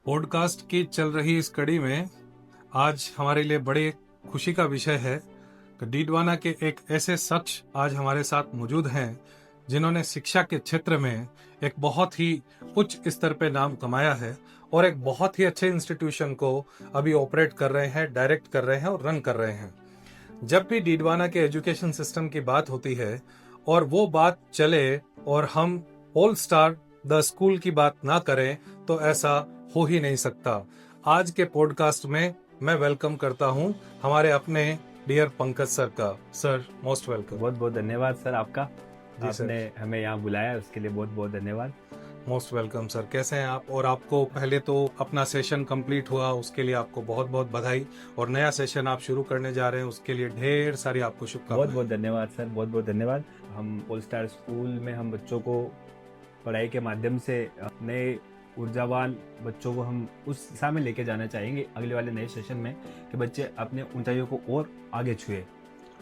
Podcast की चल रही इस कड़ी में आज हमारे लिए बड़े खुशी का विषय है कि डीडवाना के एक ऐसे शख्स आज हमारे साथ मौजूद हैं जिन्होंने शिक्षा के क्षेत्र में एक बहुत ही उच्च स्तर पे नाम कमाया है और एक बहुत ही अच्छे इंस्टीट्यूशन को अभी ऑपरेट कर रहे हैं, डायरेक्ट कर रहे हैं और रन कर रहे हैं। जब भी डीडवाना के एजुकेशन सिस्टम की बात होती है और वो बात चले और हम पोल स्टार द स्कूल की बात ना करें तो ऐसा हो ही नहीं सकता। आज के पॉडकास्ट में मैं वेलकम करता हूं हमारे अपने डियर पंकज सर का। Sir most welcome. बहुत बहुत धन्यवाद सर आपका। जी सर, आपने हमें यहाँ बुलाया उसके लिए बहुत बहुत धन्यवाद। Most welcome sir. कैसे हैं आप? और आपको पहले तो अपना सेशन कंप्लीट हुआ उसके लिए आपको बहुत बहुत बधाई, और नया सेशन आप शुरू करने जा रहे हैं उसके लिए ढेर सारी आपको बहुत शुभकामनाएं। बहुत धन्यवाद सर, बहुत बहुत धन्यवाद। हम पोल स्टार स्कूल में हम बच्चों को पढ़ाई के माध्यम से नए ऊर्जावान बच्चों को हम उस दिशा में लेके जाना चाहेंगे अगले वाले नए सेशन में कि बच्चे अपने ऊंचाइयों को और आगे छुए।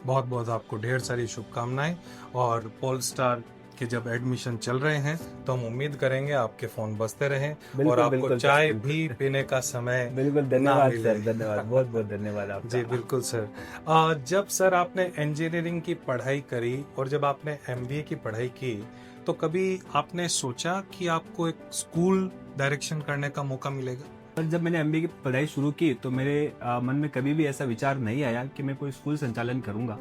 बहुत बहुत आपको ढेर सारी शुभकामनाएं। और पोल स्टार के जब एडमिशन चल रहे हैं तो हम उम्मीद करेंगे आपके फोन बजते रहें बिल्कुल, और आपको बिल्कुल सर, चाय बिल्कुल। भी पीने का समय बिल्कुल ना धन्यवाद मिले। सर, धन्यवाद, बहुत बहुत धन्यवाद आपका। जी बिल्कुल सर। जब सर आपने इंजीनियरिंग की पढ़ाई करी और जब आपने एमबीए की पढ़ाई की तो कभी आपने सोचा कि आपको एक स्कूल डायरेक्शन करने का मौका मिलेगा? पर जब मैंने एमबीए की पढ़ाई शुरू की तो मेरे मन में कभी भी ऐसा विचार नहीं आया कि मैं कोई स्कूल संचालन करूंगा।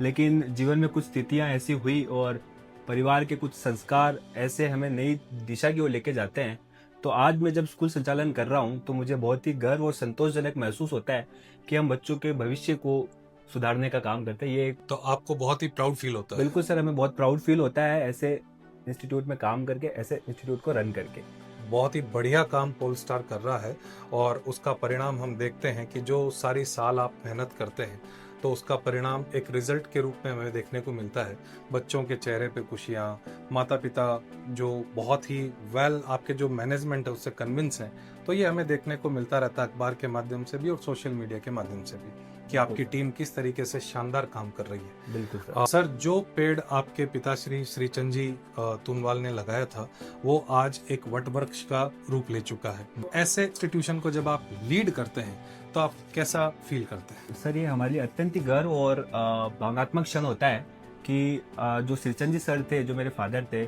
लेकिन जीवन में कुछ स्थितियां ऐसी हुई और परिवार के कुछ संस्कार ऐसे हमें नई दिशा की ओर लेके जाते हैं। तो आज मैं जब स्कूल संचालन कर रहा हूं तो मुझे बहुत ही गर्व और संतोषजनक महसूस होता है कि हम बच्चों के भविष्य को सुधारने का काम करते हैं। तो आपको बहुत ही प्राउड फील होता है? बिल्कुल सर, हमें बहुत प्राउड फील होता है ऐसे इंस्टीट्यूट में काम करके, ऐसे इंस्टीट्यूट को रन करके। बहुत ही बढ़िया काम पोल स्टार कर रहा है और उसका परिणाम हम देखते हैं कि जो सारी साल आप मेहनत करते हैं तो उसका परिणाम एक रिजल्ट के रूप में हमें देखने को मिलता है। बच्चों के चेहरे पे खुशियाँ, माता पिता जो बहुत ही वेल आपके जो मैनेजमेंट है उससे कन्विंस हैं, तो ये हमें देखने को मिलता रहता है अखबार के माध्यम से भी और सोशल मीडिया के माध्यम से भी कि आपकी टीम किस तरीके से शानदार काम कर रही है। बिल्कुल सर। सर, जो पेड़ आपके पिताश्री श्रीचंद जी तुनवाल ने लगाया था वो आज एक वट वृक्ष का रूप ले चुका है। ऐसे इंस्टीट्यूशन को जब आप लीड करते हैं तो आप कैसा फील करते हैं? सर, ये हमारे लिए अत्यंत ही गर्व और भावनात्मक क्षण होता है कि जो श्रीचंद जी सर थे, जो मेरे फादर थे,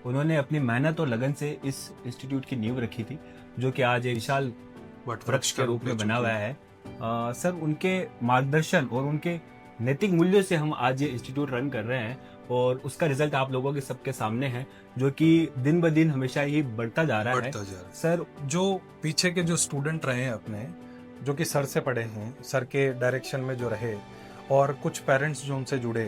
उन्होंने अपनी मेहनत और लगन से इस इंस्टीट्यूट की नींव रखी थी, जो कि आज एक विशाल वट वृक्ष के रूप में बना हुआ है। सर, उनके मार्गदर्शन और उनके नैतिक मूल्यों से हम आज ये इंस्टीट्यूट रन कर रहे हैं और उसका रिजल्ट आप लोगों के सबके सामने है, जो कि दिन ब दिन हमेशा ही बढ़ता जा रहा है। सर, जो पीछे के जो स्टूडेंट रहे हैं अपने, जो कि सर से पढ़े हैं, सर के डायरेक्शन में जो रहे, और कुछ पेरेंट्स जो उनसे जुड़े,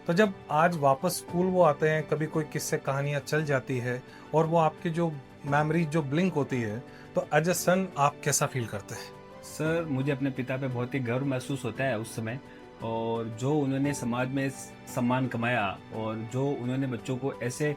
तो जब आज वापस स्कूल वो आते हैं, कभी कोई किस्से कहानियां चल जाती है और वो आपकी जो मेमोरी जो ब्लिंक होती है, तो एज ए सन आप कैसा फील करते हैं? सर, मुझे अपने पिता पे बहुत ही गर्व महसूस होता है उस समय, और जो उन्होंने समाज में सम्मान कमाया और जो उन्होंने बच्चों को ऐसे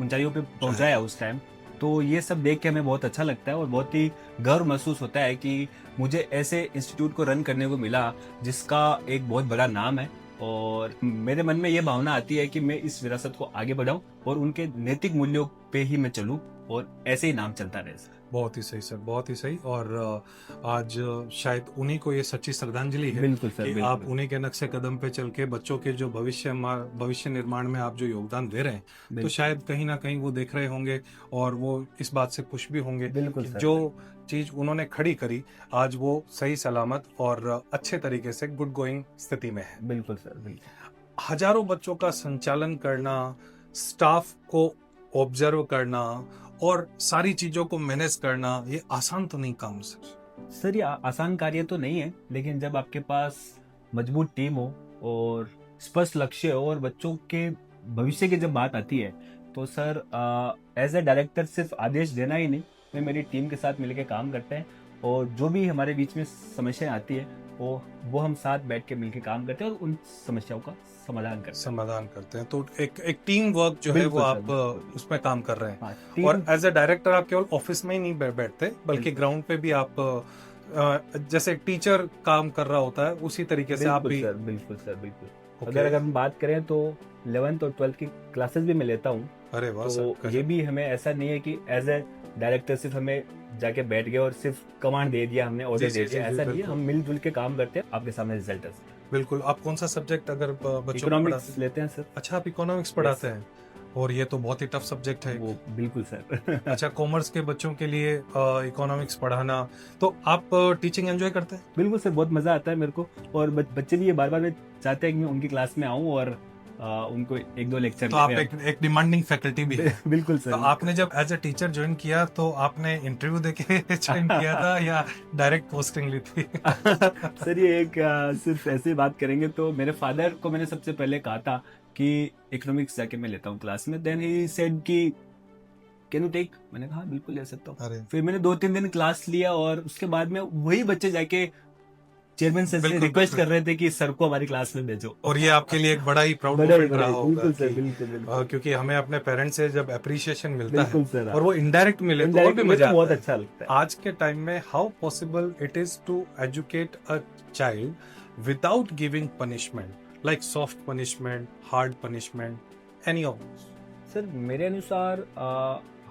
ऊंचाइयों पे पहुंचाया उस टाइम, तो ये सब देख के हमें बहुत अच्छा लगता है और बहुत ही गर्व महसूस होता है कि मुझे ऐसे इंस्टीट्यूट को रन करने को मिला जिसका एक बहुत बड़ा नाम है। और मेरे मन में ये भावना आती है कि मैं इस विरासत को आगे बढ़ाऊं और उनके नैतिक मूल्यों पे ही मैं चलूं और ऐसे ही नाम चलता रहे सर। बहुत ही सही सर, बहुत ही सही। और आज शायद उन्हीं को ये सच्ची श्रद्धांजलि है। बिल्कुल सर, कि बिल्कुल। आप उन्हीं के नक्शे कदम पे चल के बच्चों के जो भविष्य निर्माण में आप जो योगदान दे रहे हैं, तो शायद कहीं ना कहीं वो देख रहे होंगे और वो इस बात से खुश भी होंगे बिल्कुल कि सर, जो चीज उन्होंने खड़ी करी आज वो सही सलामत और अच्छे तरीके से गुड गोइंग स्थिति में है। बिल्कुल सर, बिल्कुल। हजारों बच्चों का संचालन करना, स्टाफ को ऑब्जर्व करना और सारी चीजों को मैनेज करना, ये आसान तो नहीं काम सर। सर, ये आसान कार्य तो नहीं है, लेकिन जब आपके पास मजबूत टीम हो और स्पष्ट लक्ष्य हो और बच्चों के भविष्य की जब बात आती है, तो सर एज ए डायरेक्टर सिर्फ आदेश देना ही नहीं, मैं मेरी टीम के साथ मिलकर काम करते हैं और जो भी हमारे बीच में समस्या आती है वो हम साथ बैठ के मिलकर काम करते हैं और उन समस्याओं का समाधान करते हैं। तो एक टीम वर्क जो है वो आप उसमें काम कर रहे हैं। हाँ, और एज ए डायरेक्टर आप केवल ऑफिस में ही नहीं बैठते, बल्कि ग्राउंड पे भी आप जैसे टीचर काम कर रहा होता है उसी तरीके से आप भी। बिल्कुल सर, बिल्कुल। अगर हम बात करें तो 11th और 12th की क्लासेस भी मैं लेता हूँ। अरे वाह तो सर, ये भी हमें ऐसा नहीं है कि एज ए डायरेक्टर सिर्फ हमें जाके बैठ गए और सिर्फ कमांड दे दिया, हमने ऑर्डर जी, दे जी, दिया, जी, ऐसा नहीं है। बिल्कुल। हम मिलजुल के काम करते हैं, आपके सामने रिजल्ट है। बिल्कुल। आप कौन सा सब्जेक्ट अगर बच्चों को इकोनॉमिक्स पढ़ाते हैं? लेते हैं सर। अच्छा, आप इकोनॉमिक्स पढ़ाते हैं और ये तो बहुत ही टफ सब्जेक्ट है। वो बिल्कुल सर। अच्छा, कॉमर्स के बच्चों के लिए इकोनॉमिक्स पढ़ाना, तो आप टीचिंग एंजॉय करते हैं? बिल्कुल सर, बहुत मजा आता है मेरे को। और बच्चे भी ये बार बार चाहते हैं कि मैं उनकी क्लास में आऊं और उनको एक दो लेक्चर तो आप एक डिमांडिंग फैकल्टी भी है। बिल्कुल तो सर। आपने जब एज अ टीचर ज्वाइन किया तो आपने इंटरव्यू देके ज्वाइन किया था या डायरेक्ट पोस्टिंग ली थी? सर ये एक सिर्फ ऐसे ही बात करेंगे तो मेरे फादर को मैंने सबसे पहले कहा था कि इकोनॉमिक्स जाके मैं लेता हूँ क्लास में। देन ही सेड कि कैन यू टेक, मैंने कहा हाँ, बिल्कुल ले सकता हूँ। अरे फिर मैंने 2-3 दिन क्लास लिया और उसके बाद में वही बच्चे जाके चेयरमैन सर से बिल्कुल, रिक्वेस्ट बिल्कुल। कर रहे थे कि सर को हमारी क्लास में भेजो। और ये आपके लिए एक बड़ा ही प्राउड बड़ा ही मोमेंट बड़ा रहा ही, होगा बिल्कुल सर, कि बिल्कुल बिल्कुल क्योंकि हमें अपने पेरेंट्स से जब अप्रिशिएशन मिलता है बिल्कुल सर। और वो इनडायरेक्ट मिले तो और Indirect भी मिले मजा तो बहुत आता है। अच्छा लगता है। आज के टाइम में how possible it is to educate a child without giving punishment, like soft punishment, hard punishment, any of? Sir मेरे अनुसार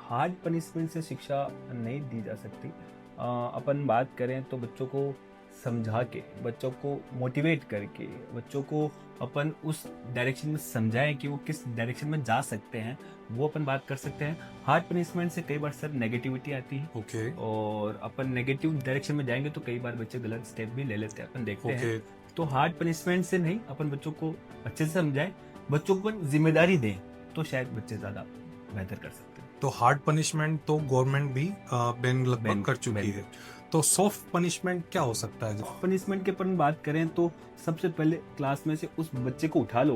हार्ड पनिशमेंट से शिक्षा नहीं दी जा सकती। अपन बात करें तो बच्चों को समझा के, बच्चों को मोटिवेट करके, बच्चों को अपन उस डायरेक्शन में समझाएं कि वो किस डायरेक्शन में जा सकते हैं, वो अपन बात कर सकते हैं। हार्ड पनिशमेंट से कई बार सर नेगेटिविटी आती है ओके और अपन नेगेटिव डायरेक्शन में जाएंगे तो कई बार बच्चे गलत स्टेप भी ले लेते हैं, अपन देखते हैं। ओके तो हार्ड पनिशमेंट से नहीं, अपन बच्चों को अच्छे से समझाएं, बच्चों को जिम्मेदारी दें, तो शायद बच्चे ज्यादा बेहतर कर सकते हैं। तो हार्ड पनिशमेंट तो गवर्नमेंट भी बैन लगभग बैन कर चुकी बैन है, तो सॉफ्ट पनिशमेंट क्या हो सकता है? पनिशमेंट के अपन बात करें तो सबसे पहले क्लास में से उस बच्चे को उठा लो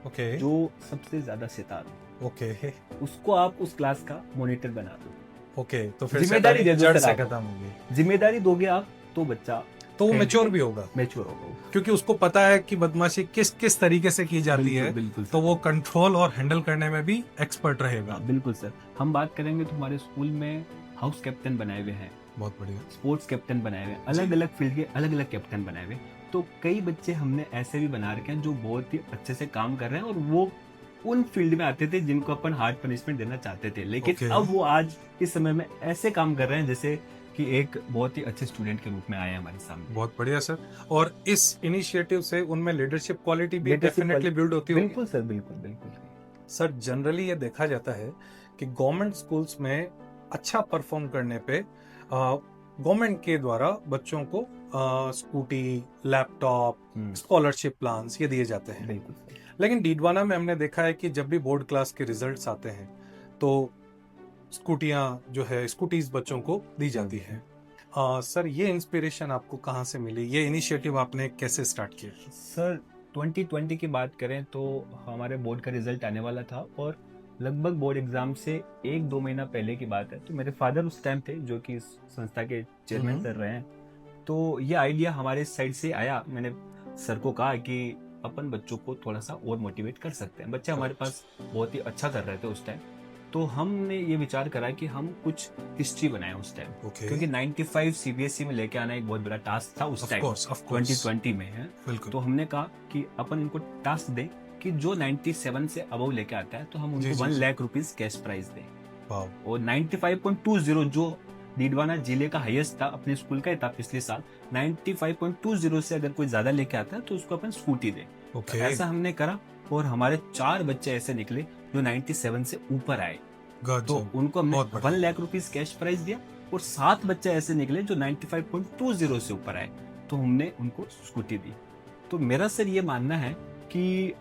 ओके जो सबसे ज्यादा शैतान हो, ओके उसको आप उस क्लास का मॉनिटर बना दो। ओके, तो फिर जिम्मेदारी दे दो जड़ सर से आप। खत्म होगी, जिम्मेदारी दोगे आप तो बच्चा तो वो कहीं मेच्योर पे भी होगा मैच्योर होगा वो। क्योंकि उसको पता है कि बदमाशी किस किस तरीके से की जाती बिल्कुल, है, बिल्कुल तो वो कंट्रोल और हैंडल करने में भी एक्सपर्ट रहेगा। बिल्कुल सर। हम बात करेंगे तो हमारे स्कूल में हाउस कैप्टन बनाए हुए हैं, बहुत बढ़िया। स्पोर्ट्स कैप्टन बनाए हुए, अलग अलग फील्ड के अलग अलग कैप्टन बनाए हुए। तो कई बच्चे हमने ऐसे भी बना रखे हैं जो बहुत ही अच्छे से काम कर रहे हैं और वो उन फील्ड में आते थे जिनको अपन हार्ड पनिशमेंट देना चाहते थे, लेकिन Okay. अब वो आज इस समय में ऐसे काम कर रहे हैं जैसे कि एक बहुत ही अच्छे स्टूडेंट के रूप में आए हैं हमारे सामने। बहुत बढ़िया सर। और इस इनिशिएटिव से उनमें लीडरशिप क्वालिटी भी Leadership डेफिनेटली quality- बिल्ड होती होगी। बिल्कुल सर, बिल्कुल बिल्कुल। सर जनरली ये देखा जाता है कि गवर्नमेंट स्कूल्स में अच्छा परफॉर्म करने पे गवर्नमेंट के द्वारा बच्चों को स्कूटी, लैपटॉप, स्कॉलरशिप प्लान्स ये दिए जाते हैं। बिल्कुल सर। लेकिन डीडवाना में हमने देखा है कि जब भी बोर्ड क्लास के रिजल्ट्स आते हैं तो स्कूटियां जो है स्कूटीज बच्चों को दी जाती हैं। सर ये इंस्पिरेशन आपको कहाँ से मिली? ये इनिशिएटिव आपने कैसे स्टार्ट किया? सर 2020 की बात करें तो हमारे बोर्ड का रिजल्ट आने वाला था और लगभग बोर्ड एग्जाम से 1-2 महीना पहले की बात है। तो मेरे फादर उस टाइम थे जो कि इस संस्था के चेयरमैन सर रहे हैं। तो ये आइडिया हमारे साइड से आया। मैंने सर को कहा कि अपन बच्चों को थोड़ा सा और मोटिवेट कर सकते हैं, बच्चे हमारे पास बहुत ही अच्छा कर रहे थे उस टाइम। तो हमने ये विचार करा कि हम कुछ हिस्ट्री बनाएं उस टाइम, ओके, क्योंकि 95 सीबीएसई में लेके आना एक बहुत बड़ा टास्क था उस टाइम, 2020 में है। बिल्कुल। तो हमने कहा कि अपन इनको टास्क दें कि जो 97 से अबव लेके आता है तो हम जी, उनको जी, 1 जी। लाख रुपीस कैश प्राइज दें। वाव, और 95.20 जो डीडवाना जिले का हाईएस्ट था अपने स्कूल का था पिछले साल, 95.20 से अगर कोई ज्यादा लेके आता है तो उसको अपन स्कूटी दें। ओके, ऐसा हमने करा और हमारे 4 बच्चे ऐसे निकले जो 97 से ऊपर आए, तो उनको हमने बहुत बढ़िया। 1 लाख रुपीस कैश प्राइज दिया। और 7 बच्चे ऐसे निकले जो 95.20 से ऊपर आए, तो हमने उनको स्कूटी दी। तो मेरा सर ये मानना है कि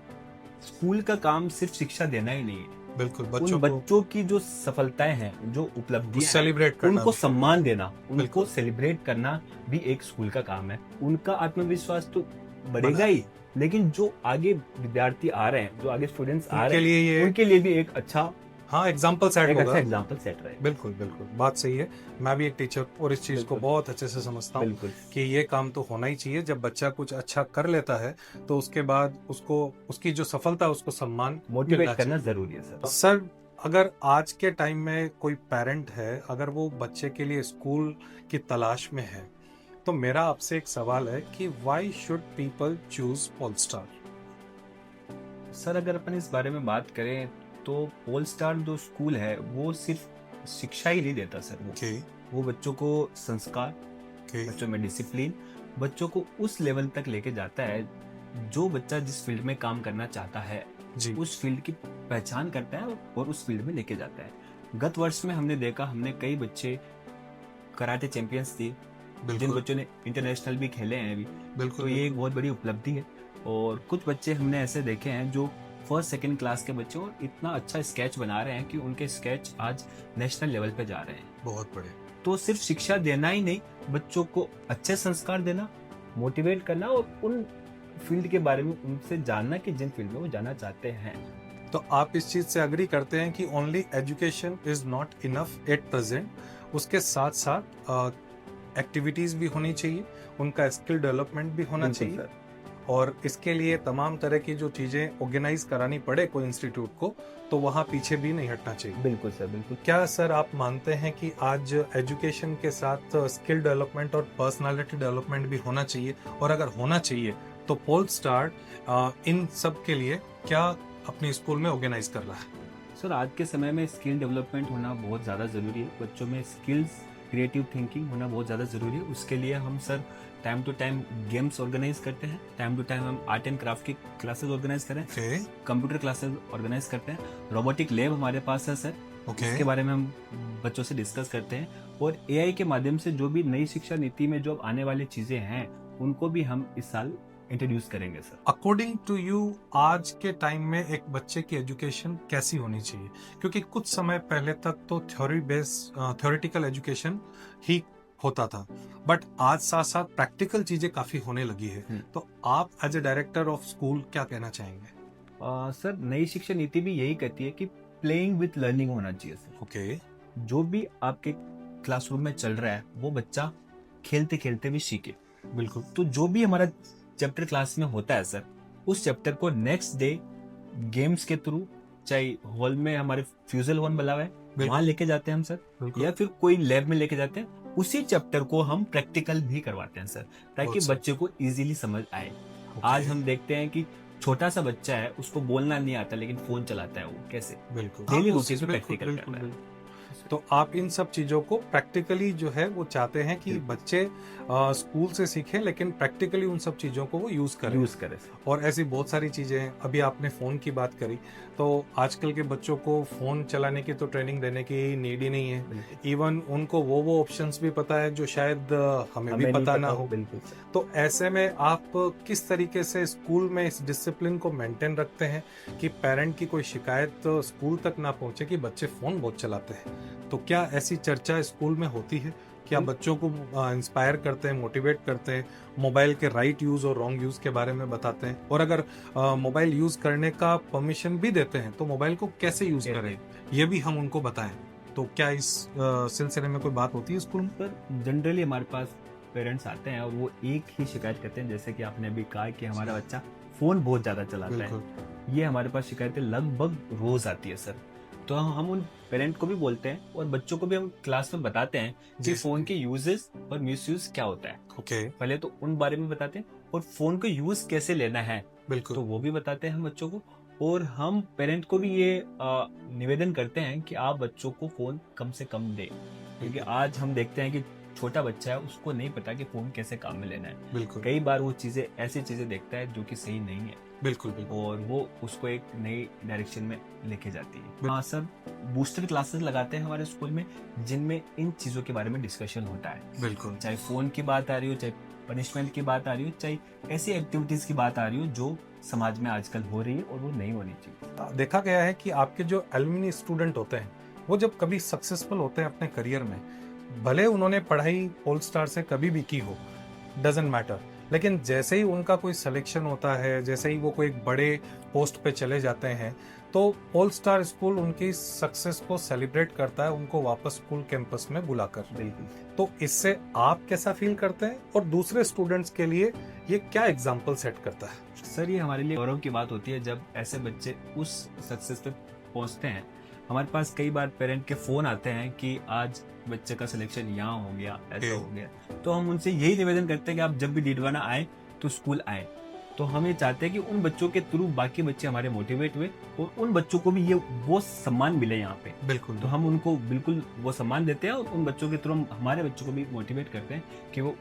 स्कूल का काम सिर्फ शिक्षा देना ही नहीं है, बिल्कुल, उन बच्चों को बच्चों की जो सफलताएं हैं, जो उपलब्धियां हैं, सेलिब्रेट करना, उनको सम्मान देना, उनको बिल्कुल। सेलिब्रेट करना भी एक स्कूल का काम है। उनका आत्मविश्वास तो बढ़ेगा ही, लेकिन जो आगे विद्यार्थी आ रहे हैं, जो आगे स्टूडेंट्स आ उनके रहे लिए हैं, ये उनके लिए भी एक अच्छा हाँ एग्जाम्पल सेट एक अच्छा होगा। एग्जाम्पल सेट रहे। बिल्कुल बिल्कुल, बात सही है। मैं भी एक टीचर और इस चीज को बिल्कुल। बहुत अच्छे से समझता हूँ बिल्कुल कि ये काम तो होना ही चाहिए। जब बच्चा कुछ अच्छा कर लेता है तो उसके बाद उसको उसकी जो सफलता है उसको सम्मान मोटिवेट मिलना करना जरूरी है सर। सर, अगर आज के टाइम में कोई पेरेंट है, अगर वो बच्चे के लिए स्कूल की तलाश में है, तो मेरा आपसे एक सवाल है कि why should people choose polestar? Sir अगर अपन इस बारे में बात करें तो पोलस्टार जो स्कूल है वो सिर्फ शिक्षा ही नहीं देता सर ओके वो बच्चों को संस्कार, ओके बच्चों में डिसिप्लिन, बच्चों को उस लेवल तक लेके जाता है जो बच्चा जिस फील्ड में काम करना चाहता है जी उस फील्ड की पहचान करता है और उस फील्ड में लेके जाता है। गत वर्ष में हमने देखा, हमने कई बच्चे कराटे चैंपियंस थे, जिन बिल्कुल बच्चों ने इंटरनेशनल भी खेले हैं अभी, बिल्कुल तो ये एक बहुत बड़ी उपलब्धि है। और कुछ बच्चे हमने ऐसे देखे हैं जो फर्स्ट सेकंड क्लास के बच्चे और इतना अच्छा स्केच बना रहे हैं कि उनके स्केच आज नेशनल लेवल पे जा रहे हैं। बहुत बड़े तो सिर्फ शिक्षा देना ही नहीं, बच्चों को अच्छे संस्कार देना, मोटिवेट करना और उन फील्ड के बारे में उनसे जानना कि जिन फील्ड में वो जाना चाहते हैं। तो आप इस चीज से अग्री करते हैं कि only education is not enough at present, उसके साथ साथ एक्टिविटीज भी होनी चाहिए, उनका स्किल डेवलपमेंट भी होना बिल्कुल चाहिए, सर। और इसके लिए तमाम तरह की जो चीजें ऑर्गेनाइज करानी पड़े कोई इंस्टीट्यूट को, तो वहाँ पीछे भी नहीं हटना चाहिए। बिल्कुल सर, बिल्कुल। क्या सर आप मानते हैं कि आज एजुकेशन के साथ स्किल डेवलपमेंट और पर्सनालिटी डेवलपमेंट भी होना चाहिए, और अगर होना चाहिए तो पोल स्टार इन सब के लिए क्या अपने स्कूल में ऑर्गेनाइज कर रहा है? सर आज के समय में स्किल डेवलपमेंट होना बहुत ज़्यादा ज़रूरी है, बच्चों में स्किल्स, क्रिएटिव थिंकिंग होना बहुत ज़्यादा ज़रूरी है। उसके लिए हम sir time to time games organize करते हैं, टाइम टू टाइम हम आर्ट एंड क्राफ्ट की क्लासेस ऑर्गेनाइज करें, ओके कंप्यूटर क्लासेस ऑर्गेनाइज करते हैं, रोबोटिक लैब हमारे पास है सर, ओके इसके बारे में हम बच्चों से डिस्कस करते हैं। और एआई के माध्यम से जो भी नई शिक्षा नीति में जो आने वाली चीज़ें हैं उनको भी हम इस साल इंट्रोड्यूस करेंगे सर। अकॉर्डिंग टू यू आज के टाइम में एक बच्चे की एजुकेशन कैसी होनी चाहिए? क्योंकि कुछ समय पहले तक तो थ्योरी बेस्ड थ्योरेटिकल एजुकेशन ही होता था, बट आज साथ साथ प्रैक्टिकल चीजें काफी होने लगी है। तो आप as a director of school क्या कहना चाहेंगे? सर नई शिक्षा नीति भी यही कहती है कि प्लेइंग विथ लर्निंग होना चाहिए सर। ओके जो भी आपके क्लासरूम में चल रहा है वो बच्चा खेलते खेलते भी सीखे। बिल्कुल तो जो भी हमारा चैप्टर क्लास में होता है सर, उस चैप्टर को नेक्स्ट डे गेम्स के थ्रू, चाहे हॉल में हमारे फ्यूजल हॉल बना हुआ है वहां लेके जाते हैं हम सर, बिल्कुल या फिर कोई लैब में लेके जाते हैं, उसी चैप्टर को हम प्रैक्टिकल भी करवाते हैं सर, ताकि बहुत सही। बच्चे को इजीली समझ आए। आज हम देखते हैं कि छोटा सा बच्चा है, उसको बोलना नहीं आता लेकिन फोन चलाता है, वो कैसे? बिल्कुल डेली हाँ, रूटीन में बिल्कुल, प्रैक्टिकल बिल्कुल, करना है। बिल्कुल। तो आप इन सब चीजों को प्रैक्टिकली जो है वो चाहते हैं कि बिल्कुल। बच्चे स्कूल से सीखें, लेकिन प्रैक्टिकली उन सब चीजों को वो यूज करें। यूज करें सर। और ऐसी बहुत सारी चीजें हैं। अभी आपने फोन की बात करी, तो आजकल के बच्चों को फोन चलाने की तो ट्रेनिंग देने की नीड ही नहीं है। बिल्कुल। इवन उनको वो ऑप्शंस भी पता है जो शायद हमें भी नहीं पता ना हो। बिल्कुल सर। तो ऐसे में आप किस तरीके से स्कूल में इस डिसिप्लिन को मेंटेन रखते हैं कि पेरेंट की कोई शिकायत स्कूल तक ना पहुंचे कि बच्चे फोन बहुत चलाते हैं? तो क्या ऐसी चर्चा स्कूल में होती है? क्या बच्चों को इंस्पायर करते हैं, मोटिवेट करते हैं, मोबाइल के राइट यूज और रॉन्ग यूज के बारे में बताते हैं? और अगर मोबाइल यूज करने का परमिशन भी देते हैं तो मोबाइल को कैसे यूज करें, ये भी हम उनको बताएं? तो क्या इस सिलसिले में कोई बात होती है स्कूल में? पर जनरली हमारे पास पेरेंट्स आते हैं और वो एक ही शिकायत करते हैं, जैसे कि आपने अभी कहा कि हमारा बच्चा फोन बहुत ज्यादा चलाता बिल्कुल है। ये हमारे पास शिकायतें लगभग रोज आती है सर। तो हम उन पेरेंट को भी बोलते हैं और बच्चों को भी हम क्लास में बताते हैं कि जी। फोन के यूजेस और मिसयूज क्या होता है। ओके पहले तो उन बारे में बताते हैं और फोन को यूज कैसे लेना है बिल्कुल तो वो भी बताते हैं हम बच्चों को। और हम पेरेंट को भी ये निवेदन करते हैं कि आप बच्चों को फोन कम से कम दें, क्योंकि आज हम देखते हैं कि छोटा बच्चा है, उसको नहीं पता कि फोन कैसे काम में लेना है। बिल्कुल कई बार वो चीजें, ऐसी चीजें देखता है जो कि सही नहीं है, बिल्कुल बिल्कुल और वो उसको एक नई डायरेक्शन में लेके जाती है। हाँ सर, बूस्टर क्लासेस लगाते हैं हमारे स्कूल में, जिनमें इन चीजों के बारे में डिस्कशन होता है। बिल्कुल चाहे फोन की बात आ रही हो, चाहे पनिशमेंट की बात आ रही हो, चाहे ऐसी एक्टिविटीज की बात आ रही हो जो समाज में आजकल हो रही है और वो नहीं होनी चाहिए। देखा गया है कि आपके जो एलुमनी स्टूडेंट होते हैं वो जब कभी सक्सेसफुल होते हैं अपने करियर में, भले उन्होंने पढ़ाई पोल स्टार से कभी भी की हो, डजेंट मैटर, लेकिन जैसे ही उनका कोई सिलेक्शन होता है, जैसे ही वो कोई एक बड़े पोस्ट पे चले जाते हैं, तो पोल स्टार स्कूल उनकी सक्सेस को सेलिब्रेट करता है, उनको वापस स्कूल कैंपस में बुलाकर। बिल्कुल। तो इससे आप कैसा फील करते हैं और दूसरे स्टूडेंट्स के लिए ये क्या एग्जाम्पल सेट करता है? सर ये हमारे लिए गौरव की बात होती है जब ऐसे बच्चे उस सक्सेस पे पहुंचते हैं। हमारे पास कई बार पेरेंट के फोन आते हैं कि आज बच्चे का सिलेक्शन यहाँ हो गया, ऐसा हो गया, तो हम उनसे यही निवेदन करते हैं कि आप जब भी डीडवाना आए तो स्कूल आए, तो हम ये चाहते हैं कि उन बच्चों के थ्रू बाकी बच्चे हमारे मोटिवेट हुए और उन बच्चों को भी ये वो सम्मान मिले यहाँ पे। बिल्कुल। तो हम उनको बिल्कुल वो सम्मान देते हैं और उन बच्चों के थ्रू हम हमारे बच्चों को भी मोटिवेट करते हैं कि वो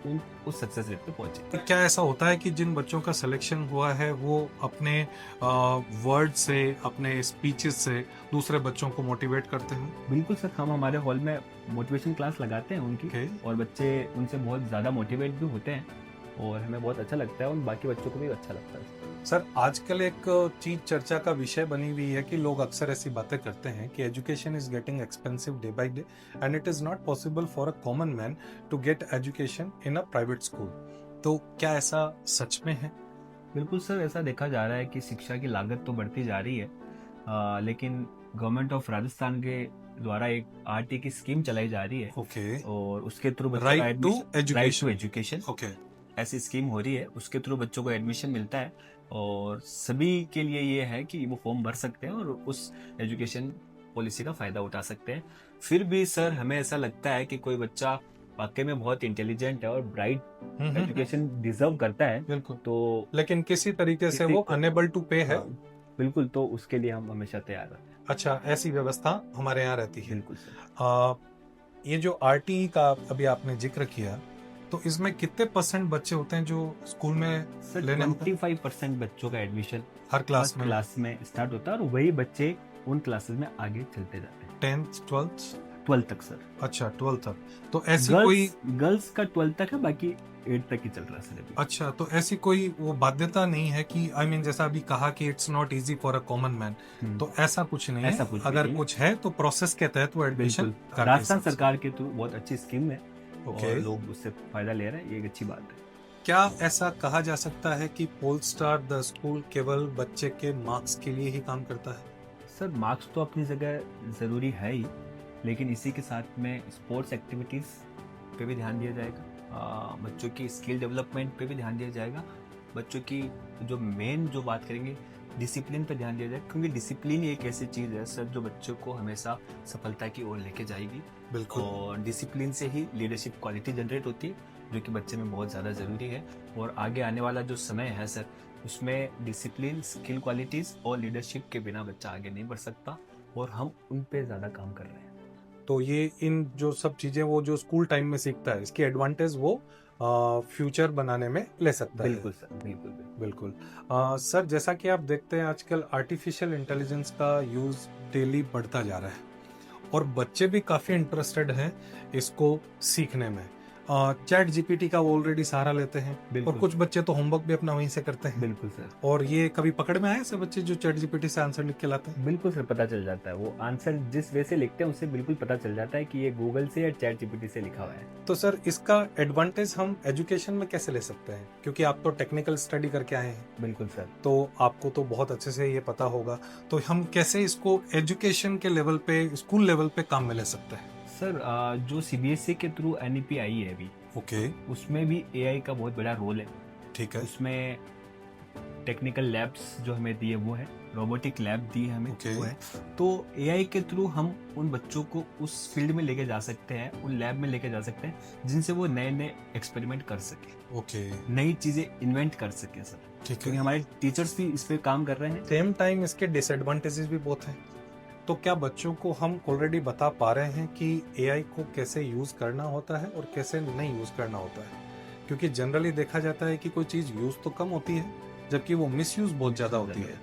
उस सक्सेस रेट पे पहुंचे। क्या ऐसा होता है कि जिन बच्चों का सिलेक्शन हुआ है वो अपने वर्ड से, अपने स्पीचेस से दूसरे बच्चों को मोटिवेट करते हैं? बिल्कुल सर, हम हमारे हॉल में मोटिवेशन क्लास लगाते हैं उनकी Okay. और बच्चे उनसे बहुत ज़्यादा मोटिवेट भी होते हैं और हमें बहुत अच्छा लगता है, उन बाकी बच्चों को भी अच्छा लगता है। सर, आजकल एक चीज चर्चा का विषय बनी हुई है कि लोग अक्सर ऐसी बातें करते हैं कि education is getting expensive day by day and it is not possible for a common man to get education in a private school. तो क्या ऐसा सच में है? बिल्कुल सर, ऐसा देखा जा रहा है कि शिक्षा की लागत तो बढ़ती जा रही है, लेकिन गवर्नमेंट ऑफ राजस्थान के द्वारा एक आरटी की स्कीम चलाई जा रही है ओके। और उसके through right to education. Education okay. ऐसी स्कीम हो रही है, उसके थ्रू बच्चों को एडमिशन मिलता है और सभी के लिए ये है कि वो फॉर्म भर सकते हैं और उस एजुकेशन पॉलिसी का फायदा उठा सकते हैं। फिर भी सर हमें ऐसा लगता है कि कोई बच्चा वाकई में बहुत इंटेलिजेंट है और ब्राइट एजुकेशन डिजर्व करता है, बिल्कुल। तो लेकिन किसी तरीके से वो अनेबल टू पे है। बिल्कुल, तो उसके लिए हम हमेशा तैयार रहते हैं। अच्छा, ऐसी व्यवस्था हमारे यहाँ रहती है। बिल्कुल सर। ये जो आरटीई का अभी आपने जिक्र किया, तो इसमें कितने % बच्चे होते हैं जो स्कूल में सर लेने होते हैं? 25% बच्चों का एडमिशन हर क्लास में? क्लास में स्टार्ट होता है और वही बच्चे उन क्लासेस में आगे चलते जाते हैं 10th 12th? 12 तक सर। अच्छा, 12 तक। तो ऐसी कोई गर्ल्स का 12 तक है, बाकी 8 तक ही चल रहा है सर अभी। अच्छा, तो ऐसी कोई वो बाध्यता नहीं है कि आई मीन जैसा अभी कहा कि it's not easy for a common man, तो ऐसा कुछ नहीं ऐसा है? कुछ अगर नहीं है। कुछ है तो प्रोसेस के तहत वो एडमिशन बिल्कुल, राजस्थान सरकार के थ्रू बहुत अच्छी स्कीम है ओके। और लोग उससे फायदा ले रहे हैं, ये एक अच्छी बात है। क्या ऐसा कहा जा सकता है कि पोलस्टार द स्कूल केवल बच्चे के मार्क्स के लिए ही काम करता है? सर मार्क्स तो अपनी जगह ज़रूरी है ही, लेकिन इसी के साथ में स्पोर्ट्स एक्टिविटीज़ पे भी ध्यान दिया जाएगा, बच्चों की स्किल डेवलपमेंट पे भी ध्यान दिया जाएगा, बच्चों की जो मेन जो बात करेंगे डिसिप्लिन पे ध्यान दिया जाएगा, क्योंकि डिसिप्लिन एक ऐसी चीज़ है सर जो बच्चों को हमेशा सफलता की ओर लेके जाएगी। बिल्कुल। और डिसिप्लिन से ही लीडरशिप क्वालिटी जनरेट होती है, जो कि बच्चे में बहुत ज़्यादा ज़रूरी है। और आगे आने वाला जो समय है सर, उसमें डिसिप्लिन, स्किल क्वालिटीज़ और लीडरशिप के बिना बच्चा आगे नहीं बढ़ सकता और हम उन पे ज़्यादा काम कर रहे हैं। तो ये इन जो सब चीजें वो जो स्कूल टाइम में सीखता है, इसकी एडवांटेज वो फ्यूचर बनाने में ले सकता है। बिल्कुल सर, बिल्कुल बिल्कुल। सर, जैसा कि आप देखते हैं आजकल आर्टिफिशियल इंटेलिजेंस का यूज डेली बढ़ता जा रहा है और बच्चे भी काफी इंटरेस्टेड हैं इसको सीखने में। चैट जीपीटी का वो ऑलरेडी सहारा लेते हैं और बिल्कुल। कुछ बच्चे तो होमवर्क भी अपना वहीं से करते हैं। बिल्कुल सर। और ये कभी पकड़ में आए ऐसे बच्चे जो चैट जीपीटी से आंसर लिख के लाते हैं? बिल्कुल सर, पता चल जाता है, वो आंसर जिस वे से लिखते हैं उससे बिल्कुल पता चल जाता है कि ये गूगल से या चैट जीपीटी से लिखा हुआ है। तो सर, इसका एडवांटेज हम एजुकेशन में कैसे ले सकते हैं? क्योंकि आप तो टेक्निकल स्टडी करके आए हैं, बिल्कुल सर। तो आपको तो बहुत अच्छे से ये पता होगा, तो हम कैसे इसको एजुकेशन के लेवल पे, स्कूल लेवल पे काम में ले सकते हैं? सर जो सीबीएसई के थ्रू एनईपी आई है अभी, ओके। उसमें भी एआई का बहुत बड़ा रोल है। ठीक है। उसमें टेक्निकल लैब्स जो हमें दिए वो है, रोबोटिक लैब दी है हमें Okay. वो है। तो एआई के थ्रू हम उन बच्चों को उस फील्ड में लेके जा सकते हैं, उन लैब में लेके जा सकते हैं जिनसे वो नए नए एक्सपेरिमेंट कर सके, ओके। नई चीजें इन्वेंट कर सके सर, ठीक क्योंकि है। हमारे टीचर्स भी इस पे काम कर रहे हैं। सेम टाइम इसके डिसएडवांटेजेस भी बहुत हैं। तो क्या बच्चों को हम ऑलरेडी बता पा रहे हैं कि एआई को कैसे यूज करना होता है और कैसे नहीं यूज करना होता है? क्योंकि जनरली देखा जाता है कि कोई चीज यूज तो कम होती है जबकि वो मिसयूज बहुत ज्यादा होती है।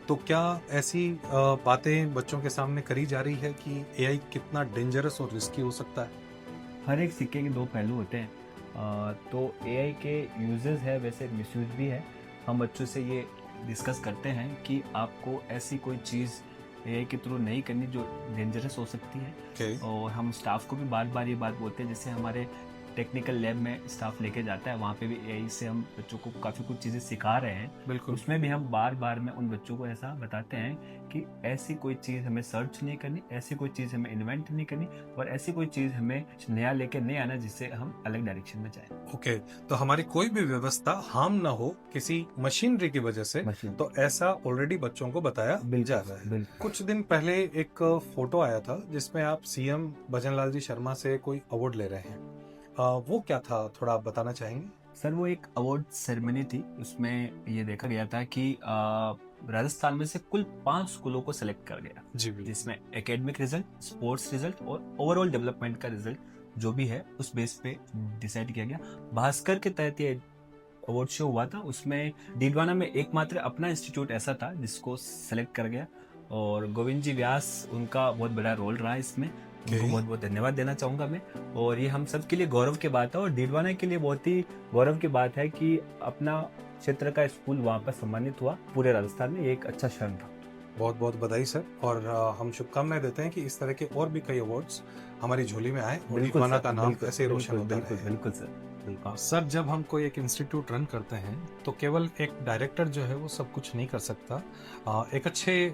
तो क्या ऐसी बातें बच्चों के सामने करी जा रही है कि एआई कितना डेंजरस और रिस्की हो सकता है? हर एक सिक्के के दो पहलू होते हैं, तो एआई के यूजेस है, वैसे मिसयूज भी है। हम बच्चों से ये डिस्कस करते हैं कि आपको ऐसी कोई चीज़ एआई के थ्रू नहीं करनी जो डेंजरस हो सकती है। Okay. और हम स्टाफ को भी बार बार ये बात बोलते हैं, जैसे हमारे टेक्निकल लैब में स्टाफ लेके जाता है, वहाँ पे भी एआई से हम बच्चों को काफ़ी कुछ चीज़ें सिखा रहे हैं। बिल्कुल। उसमें भी हम बार बार में उन बच्चों को ऐसा बताते हैं कि ऐसी कोई चीज़ हमें सर्च नहीं करनी, ऐसी कोई चीज़ हमें इन्वेंट नहीं करनी और ऐसी कोई चीज़ हमें नया लेके नहीं आना जिससे हम अलग डायरेक्शन में जाएं। ओके। तो हमारी कोई भी व्यवस्था हार्म ना हो किसी मशीनरी की वजह से, तो ऐसा ऑलरेडी बच्चों को बताया जा रहा है। कुछ दिन पहले एक फोटो आया था जिसमें आप सीएम भजन लाल जी शर्मा से कोई अवार्ड ले रहे हैं, वो क्या था, थोड़ा आप बताना चाहेंगे? सर वो एक अवार्ड सेरेमनी थी, उसमें ये देखा गया था कि राजस्थान में से कुल 5 स्कूलों को सिलेक्ट कर गया, जी बिल्कुल। जिसमें एकेडमिक रिजल्ट, स्पोर्ट्स रिजल्ट और ओवरऑल डेवलपमेंट का रिजल्ट जो भी है उस बेस पे डिसाइड किया गया। भास्कर के तहत ये अवार्ड शो हुआ था, उसमें डीडवाना में एकमात्र अपना इंस्टीट्यूट ऐसा था जिसको सेलेक्ट कर गया, और गोविंद जी व्यास उनका बहुत बड़ा रोल रहा इसमें, उनको बहुत बहुत धन्यवाद देना चाहूंगा मैं। और ये हम सब के लिए गौरव की बात है, और डीडवाना के लिए बहुत ही गौरव की बात है कि अपना क्षेत्र का स्कूल वहाँ पर सम्मानित हुआ पूरे राजस्थान में। ये एक अच्छा क्षण था। बहुत बहुत बधाई सर, और हम शुभकामनाएं देते हैं कि इस तरह के और भी कई अवार्ड्स हमारी झोली में आए और डीडवाना का नाम ऐसे ही रोशन होता रहे। बिल्कुल सर, बिल्कुल। सर, जब हम कोई एक इंस्टीट्यूट रन करते हैं तो केवल एक डायरेक्टर जो है वो सब कुछ नहीं कर सकता। एक अच्छे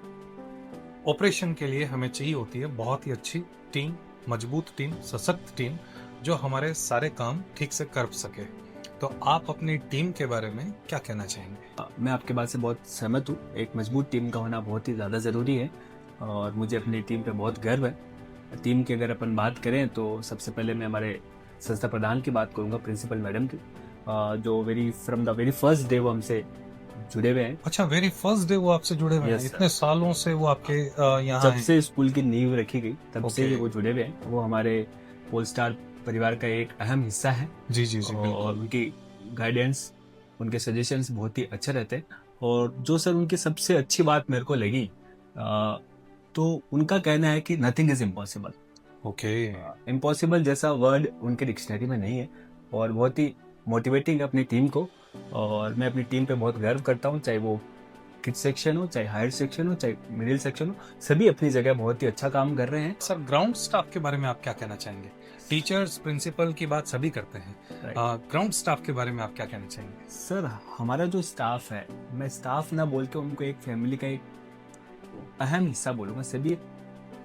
ऑपरेशन के लिए हमें चाहिए होती है बहुत ही अच्छी टीम, मजबूत टीम, सशक्त टीम, जो हमारे सारे काम ठीक से कर सके। तो आप अपनी टीम के बारे में क्या कहना चाहेंगे? मैं आपके बात से बहुत सहमत हूँ। एक मजबूत टीम का होना बहुत ही ज़्यादा ज़रूरी है, और मुझे अपनी टीम पे बहुत गर्व है। टीम की अगर अपन बात करें तो सबसे पहले मैं हमारे संस्था प्रधान की बात करूंगा, प्रिंसिपल मैडम की, जो from the very first day वो हमसे जुड़े हुए हैं। अच्छा, वेरी फर्स्ट डे वो आपसे जुड़े हुए हैं? Yes, इतने सालों से वो आपके यहाँ जब हैं? से स्कूल की नींव रखी गई तब से Okay. वो जुड़े हुए हैं। वो हमारे पोल स्टार परिवार का एक अहम हिस्सा है, जी जी जी और बिल्कुल। उनकी गाइडेंस, उनके सजेशंस बहुत ही अच्छे रहते हैं। और जो सर उनकी सबसे अच्छी बात मेरे को लगी, तो उनका कहना है कि nothing is impossible. Okay. Impossible जैसा वर्ड उनके डिक्शनरी में नहीं है, और बहुत ही मोटिवेटिंग है अपनी टीम को। और मैं अपनी टीम पे बहुत गर्व करता हूँ, चाहे वो किड्स सेक्शन हो, चाहे हायर सेक्शन हो, चाहे मिडिल सेक्शन हो, सभी अपनी जगह बहुत ही अच्छा काम कर रहे हैं। सर, ग्राउंड स्टाफ के बारे में आप क्या कहना चाहेंगे? टीचर्स, प्रिंसिपल की बात सभी करते हैं, ग्राउंड स्टाफ के बारे में आप क्या कहना चाहेंगे? सर हमारा जो स्टाफ है, मैं स्टाफ ना बोल के उनको एक फैमिली का एक अहम हिस्सा बोलूंगा। सभी एक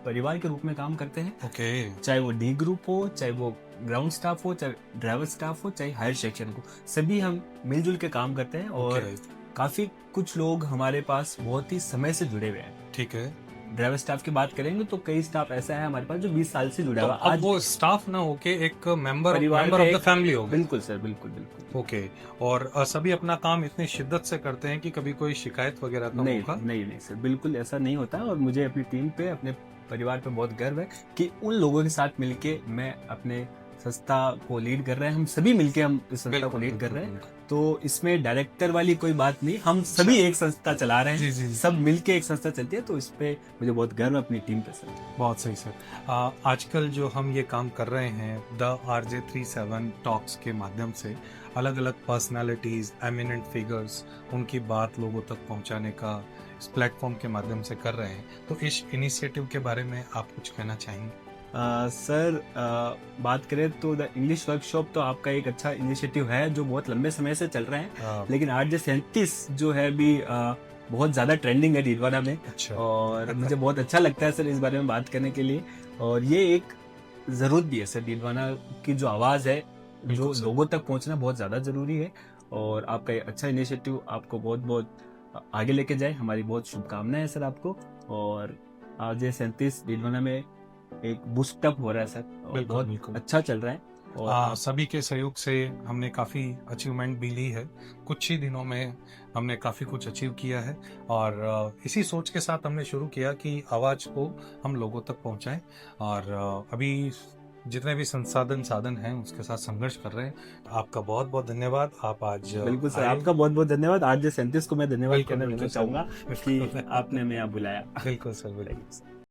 परिवार के रूप में काम करते हैं, ओके। चाहे वो डी ग्रुप हो, चाहे वो ग्राउंड स्टाफ हो, चाहे ड्राइवर स्टाफ हो, चाहे हायर सेक्शन हो, सभी हम मिलजुल के काम करते हैं। और काफी कुछ लोग हमारे पास बहुत ही समय से जुड़े हुए हैं। ठीक है। ड्राइवर स्टाफ की बात करेंगे तो कई स्टाफ ऐसा है हमारे पास जो 20 साल से जुड़ा तो हुआ। अब वो स्टाफ ना होके एक मेंबर परिवार ऑफ का द एक- फैमिली हो गए। बिल्कुल सर, बिल्कुल बिल्कुल। ओके। और सभी अपना काम इतनी शिद्दत से करते हैं कि कभी कोई शिकायत वगैरह का नहीं मौका? नहीं नहीं सर, बिल्कुल ऐसा नहीं होता। और मुझे अपनी टीम पे, अपने परिवार पे बहुत गर्व है कि उन लोगों के साथ मिलके मैं अपने संस्था को लीड कर रहे हैं। हम सभी मिलके हम इस संस्था को लीड कर रहे हैं। तो इसमें डायरेक्टर वाली कोई बात नहीं, हम सभी एक संस्था चला रहे जी, हैं, जी, जी। सब मिलके एक संस्था चलती है। तो इस पे मुझे बहुत गर्व है अपनी टीम पे सर। बहुत सही सर। आजकल जो हम ये काम कर रहे हैं द RJ37 टॉक्स के माध्यम से, अलग अलग पर्सनालिटीज, एमिनेंट फिगर्स, उनकी बात लोगों तक पहुंचाने का इस प्लेटफॉर्म के माध्यम से कर रहे हैं, तो इस इनिशिएटिव के बारे में आप कुछ कहना चाहेंगे? सर बात करें तो द इंग्लिश वर्कशॉप तो आपका एक अच्छा इनिशिएटिव है जो बहुत लंबे समय से चल रहा है। लेकिन RJ37 जो है अभी बहुत ज्यादा ट्रेंडिंग है डीडवाना में। अच्छा। और मुझे बहुत अच्छा लगता है सर इस बारे में बात करने के लिए। और ये एक जरूरत भी है सर, डीडवाना की जो आवाज है, जो लोगों तक पहुंचना बहुत ज्यादा जरूरी है। और आपका ये अच्छा इनिशिएटिव आपको बहुत बहुत आगे लेके जाए, हमारी बहुत शुभकामनाएं है सर आपको। और RJ37 डीडवाना में एक बूस्ट अप हो रहा है सर, और बहुत अच्छा चल रहा है। और सभी के सहयोग से हमने काफी अचीवमेंट भी ली है। कुछ ही दिनों में हमने काफी कुछ अचीव किया है, और इसी सोच के साथ हमने शुरू किया कि आवाज को हम लोगों तक पहुंचाएं। और अभी जितने भी साधन हैं उसके साथ संघर्ष कर रहे हैं। आपका बहुत बहुत धन्यवाद। आप आज बिल्कुल सर, आए। आपका बहुत बहुत धन्यवाद। RJ37 को मैं धन्यवाद बिल्कुल, कहना बिल्कुल, चाहूंगा कि आपने हमें यहाँ बुलाया। बिल्कुल सर, बिल्कुल।